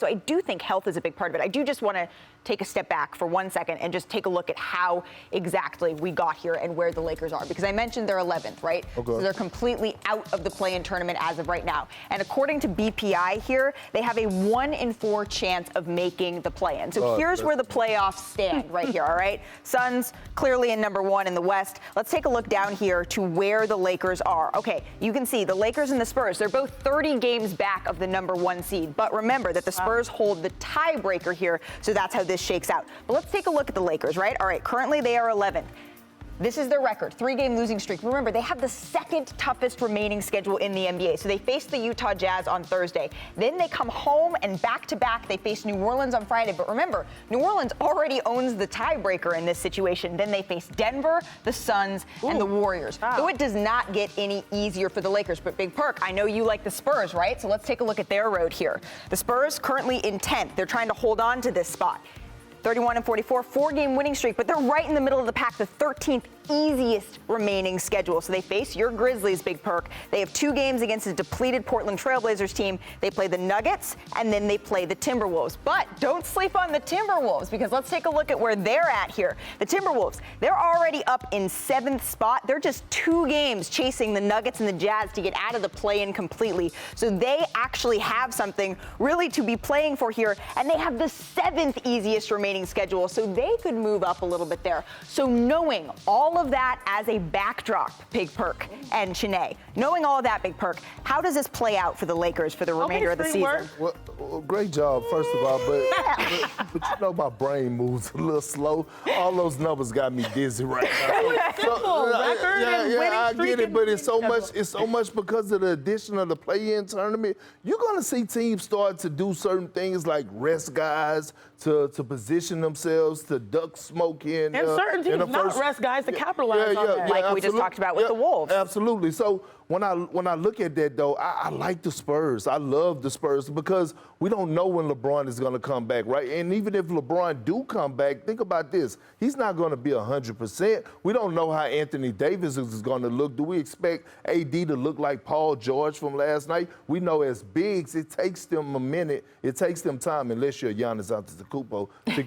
So I do think health is a big part of it. I do just want to take a step back for 1 second and just take a look at how exactly we got here and where the Lakers are. Because I mentioned they're 11th, right? Okay. So they're completely out of the play-in tournament as of right now. And according to BPI here, they have a 1 in 4 chance of making the play-in. So here's where the playoffs stand right here, all right? Suns clearly in number 1 in the West. Let's take a look down here to where the Lakers are. Okay, you can see the Lakers and the Spurs, they're both 30 games back of the number 1 seed. But remember that the Spurs hold the tiebreaker here, so that's how this shakes out. But let's take a look at the Lakers, right? All right, currently they are 11th. This is their record, 3-game losing streak. Remember, they have the second toughest remaining schedule in the NBA. So they face the Utah Jazz on Thursday. Then they come home and back-to-back, they face New Orleans on Friday. But remember, New Orleans already owns the tiebreaker in this situation. Then they face Denver, the Suns, and the Warriors. Wow. So it does not get any easier for the Lakers. But Big Perk, I know you like the Spurs, right? So let's take a look at their road here. The Spurs currently in 10th. They're trying to hold on to this spot. 31-44, 4-game winning streak, but they're right in the middle of the pack, the 13th easiest remaining schedule. So they face your Grizzlies, Big Perk. They have 2 games against a depleted Portland Trailblazers team. They play the Nuggets, and then they play the Timberwolves. But don't sleep on the Timberwolves, because let's take a look at where they're at here. The Timberwolves, they're already up in 7th spot. They're just 2 games chasing the Nuggets and the Jazz to get out of the play-in completely. So they actually have something really to be playing for here, and they have the 7th easiest remaining schedule, so they could move up a little bit there. So knowing all of that as a backdrop, Big Perk and Shanae, knowing all of that, Big Perk, how does this play out for the Lakers for the remainder of the season? Well, great job, first of all, but you know my brain moves a little slow. All those numbers got me dizzy right now. I get it, but it's so much because of the addition of the play-in tournament. You're gonna see teams start to do certain things like rest guys to position themselves, to duck smoke in. And certain teams not rest guys to capitalize on that. Like we just talked about with the Wolves. Absolutely. So when I look at that, though, I like the Spurs. I love the Spurs because we don't know when LeBron is going to come back, right? And even if LeBron do come back, think about this. He's not going to be 100%. We don't know how Anthony Davis is going to look. Do we expect AD to look like Paul George from last night? We know as bigs, it takes them a minute. It takes them time, unless you're Giannis Antetokounmpo, to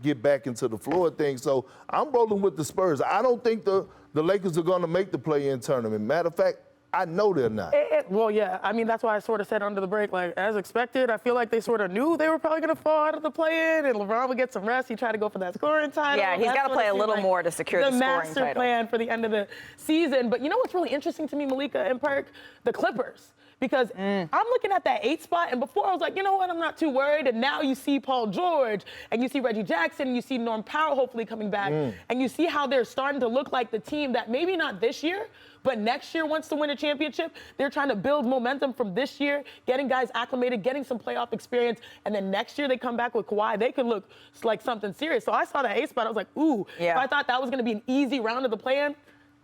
get back into the floor of things. So I'm rolling with the Spurs. I don't think the Lakers are going to make the play-in tournament. Matter of fact, I know they're not. Well, yeah. I mean, that's why I sort of said under the break, like, as expected, I feel like they sort of knew they were probably going to fall out of the play-in, and LeBron would get some rest. He tried to go for that scoring title. Yeah, he's got to play a little more to secure the scoring title. The master plan for the end of the season. But you know what's really interesting to me, Malika and Perk? The Clippers. Because I'm looking at that 8th spot, and before I was like, you know what, I'm not too worried. And now you see Paul George, and you see Reggie Jackson, and you see Norm Powell hopefully coming back, and you see how they're starting to look like the team that maybe not this year, but next year wants to win a championship. They're trying to build momentum from this year, getting guys acclimated, getting some playoff experience, and then next year they come back with Kawhi. They could look like something serious. So I saw that 8th spot, I was like, ooh, if I thought that was going to be an easy round of the play-in,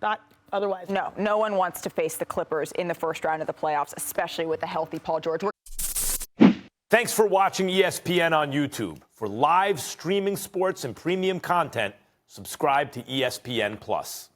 thought otherwise. No one wants to face the Clippers in the first round of the playoffs, especially with a healthy Paul George. Thanks for watching ESPN on YouTube. For live streaming sports and premium content, subscribe to ESPN+.